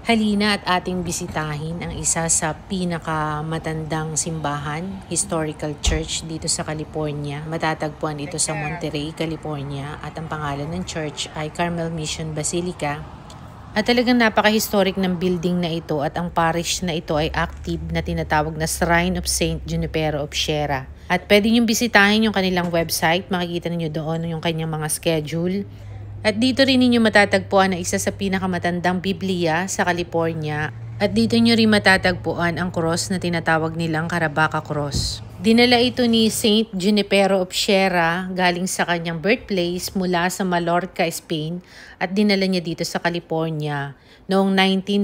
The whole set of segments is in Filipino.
Halina at ating bisitahin ang isa sa pinakamatandang simbahan, historical church dito sa California. Matatagpuan ito sa Monterey, California at ang pangalan ng church ay Carmel Mission Basilica. At talagang napaka-historic ng building na ito at ang parish na ito ay active na tinatawag na Shrine of Saint Junipero of Sierra. At pwede niyong bisitahin yung kanilang website, makikita niyo doon yung kanyang mga schedule. At dito rin ninyo matatagpuan na isa sa pinakamatandang Biblia sa California. At dito nyo rin matatagpuan ang cross na tinatawag nilang Caravaca Cross. Dinala ito ni Saint Junipero of Sierra galing sa kanyang birthplace mula sa Mallorca, Spain at dinala niya dito sa California noong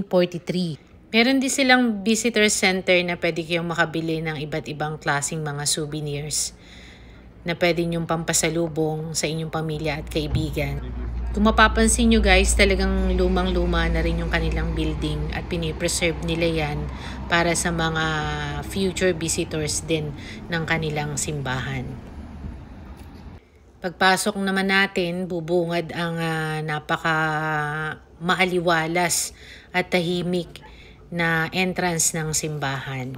1943. Meron din silang visitor center na pwede kayong makabili ng iba't ibang klaseng mga souvenirs na pwede nyong pampasalubong sa inyong pamilya at kaibigan. Kung mapapansin nyo guys, talagang lumang-luma na rin yung kanilang building at pinipreserve nila yan para sa mga future visitors din ng kanilang simbahan. Pagpasok naman natin, bubungad ang napaka maaliwalas at tahimik na entrance ng simbahan.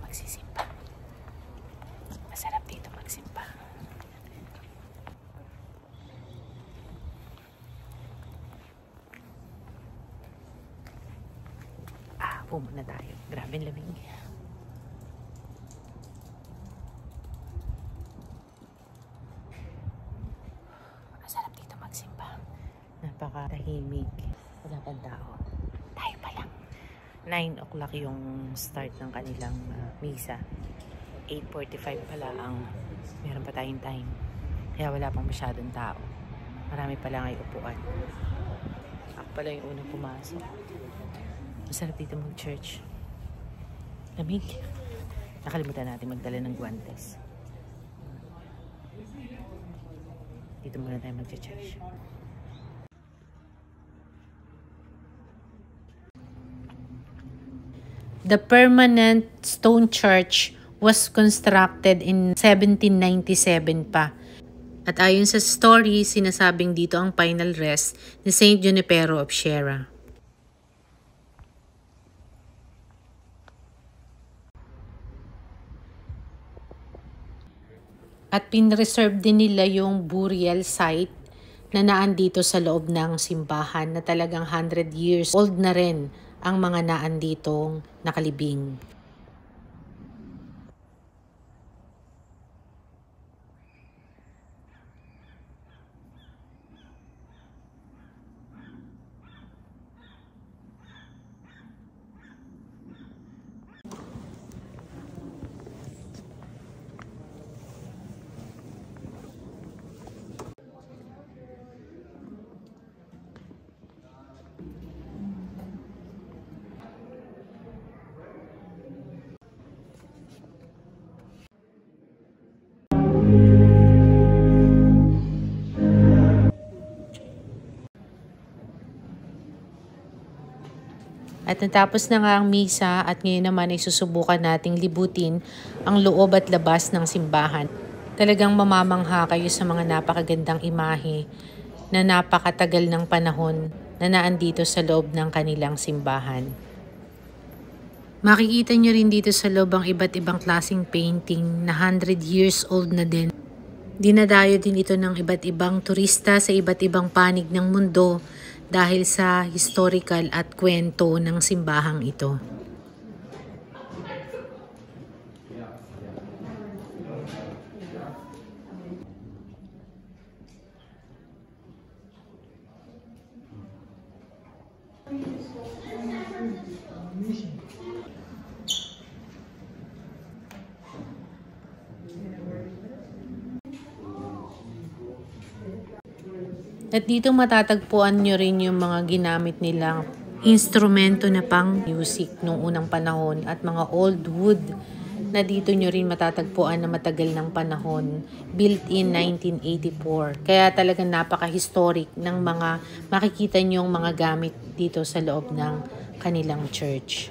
Magsisimba. Masarap dito magsimba. Muna tayo. Grabe lamig. Masarap dito magsimba. Napakatahimik. Wala pang tao. Tayo pa lang. 9 o'clock yung start ng kanilang misa. 8:45 pala ang meron pa tayong time. Kaya wala pang masyadong tao. Marami pa lang ay upuan. Ako pala yung unang pumasok. Masarap dito mag-church. Lamig. Nakalimutan natin magdala ng guantes. Dito muna tayo mag-church. The permanent stone church was constructed in 1797 pa. At ayon sa story, sinasabing dito ang final rest ni Saint Junipero of Sierra. At pinreserve din nila yung burial site na naandito sa loob ng simbahan na talagang 100 years old na rin ang mga naanditong nakalibing. At natapos na nga ang misa at ngayon naman ay susubukan nating libutin ang loob at labas ng simbahan. Talagang mamamangha kayo sa mga napakagandang imahe na napakatagal ng panahon na naandito sa loob ng kanilang simbahan. Makikita nyo rin dito sa loob ang iba't ibang klaseng painting na 100 years old na din. Dinadayo din ito ng iba't ibang turista sa iba't ibang panig ng mundo dahil sa historical at kwento ng simbahang ito. At dito matatagpuan nyo rin yung mga ginamit nilang instrumento na pang music nung unang panahon at mga old wood na dito nyo rin matatagpuan na matagal ng panahon, built in 1984. Kaya talagang napaka-historic ng mga makikita nyong mga gamit dito sa loob ng kanilang church.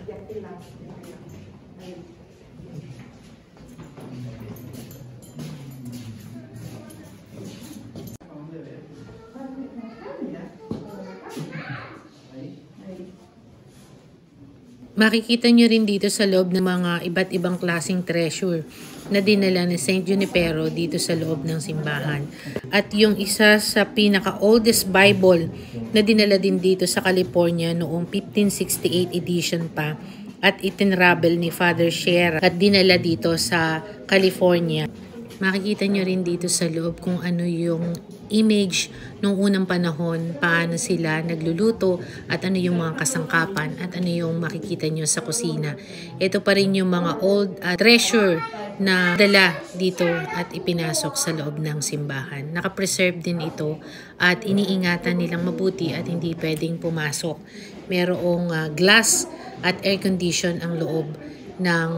Makikita nyo rin dito sa loob ng mga iba't ibang klaseng treasure na dinala ni Saint Junipero dito sa loob ng simbahan. At yung isa sa pinaka-oldest Bible na dinala din dito sa California noong 1568 edition pa at itinravel ni Father Sierra at dinala dito sa California. Makikita nyo rin dito sa loob kung ano yung image nung unang panahon, paano sila nagluluto at ano yung mga kasangkapan at ano yung makikita nyo sa kusina. Ito pa rin yung mga old treasure na dala dito at ipinasok sa loob ng simbahan. Nakapreserve din ito at iniingatan nilang mabuti at hindi pwedeng pumasok. Merong glass at air condition ang loob ng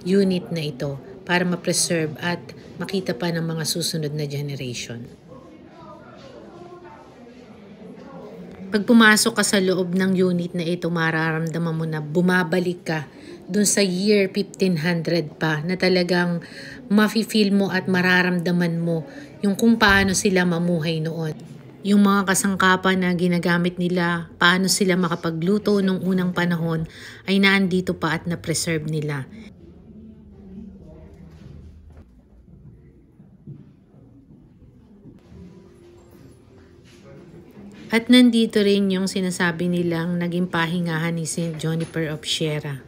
unit na ito para ma-preserve at makita pa ng mga susunod na generation. Pag pumasok ka sa loob ng unit na ito, mararamdaman mo na bumabalik ka dun sa year 1500 pa na talagang mafe-feel mo at mararamdaman mo yung kung paano sila mamuhay noon. Yung mga kasangkapan na ginagamit nila, paano sila makapagluto nung unang panahon ay naandito pa at na-preserve nila. At nandito rin yung sinasabi nilang naging pahingahan ni Saint Juniper of Sierra.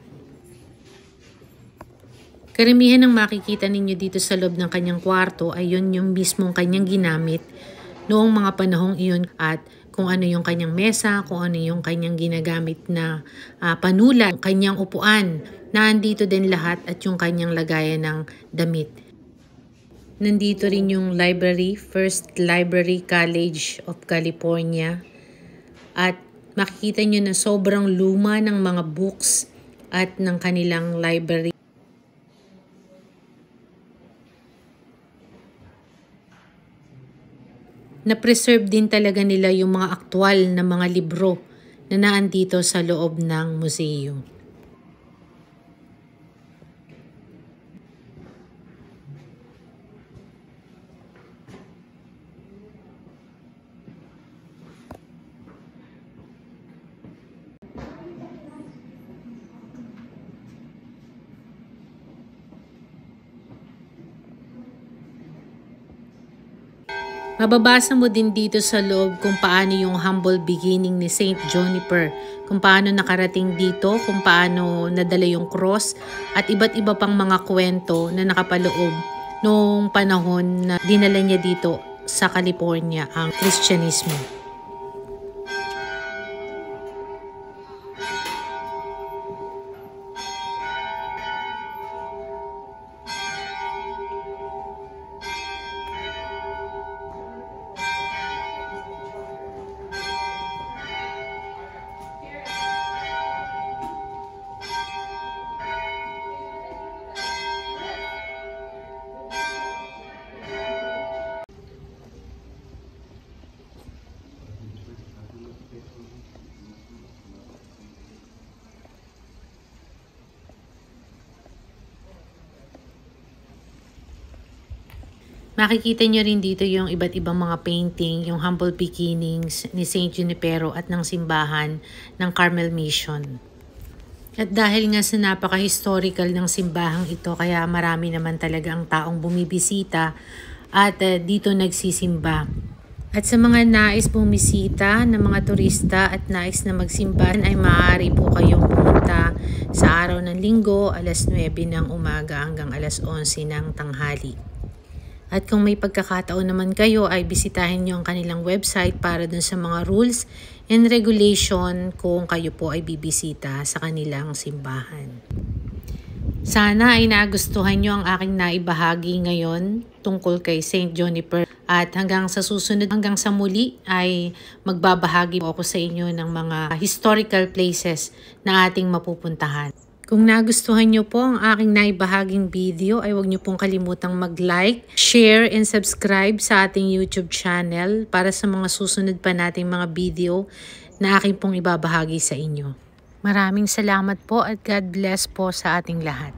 Karamihan ng makikita ninyo dito sa loob ng kanyang kwarto ay yun yung mismong kanyang ginamit noong mga panahong iyon at kung ano yung kanyang mesa, kung ano yung kanyang ginagamit na panulat, kanyang upuan, nandito din lahat at yung kanyang lagayan ng damit. Nandito rin yung library, First Library College of California. At makikita nyo na sobrang luma ng mga books at ng kanilang library. Na-preserve din talaga nila yung mga aktwal na mga libro na naandito sa loob ng museo. Mababasa mo din dito sa loob kung paano yung humble beginning ni Saint Juniper, kung paano nakarating dito, kung paano nadala yung cross, at iba't iba pang mga kwento na nakapaloob noong panahon na dinala niya dito sa California ang Kristyanismo. Makikita nyo rin dito yung iba't ibang mga painting, yung humble beginnings ni Saint Junipero at ng simbahan ng Carmel Mission. At dahil nga sa napaka-historical ng simbahang ito, kaya marami naman talaga ang taong bumibisita at dito nagsisimba. At sa mga nais bumisita na mga turista at nais na magsimba ay maaari po kayong pumunta sa araw ng linggo, alas 9 ng umaga hanggang alas 11 ng tanghali. At kung may pagkakataon naman kayo ay bisitahin nyo ang kanilang website para dun sa mga rules and regulation kung kayo po ay bibisita sa kanilang simbahan. Sana ay nagustuhan nyo ang aking naibahagi ngayon tungkol kay Saint Juniper. At hanggang sa susunod, hanggang sa muli ay magbabahagi po ako sa inyo ng mga historical places na ating mapupuntahan. Kung nagustuhan nyo po ang aking naibahaging video ay huwag nyo pong kalimutang mag-like, share, and subscribe sa ating YouTube channel para sa mga susunod pa nating mga video na aking pong ibabahagi sa inyo. Maraming salamat po at God bless po sa ating lahat.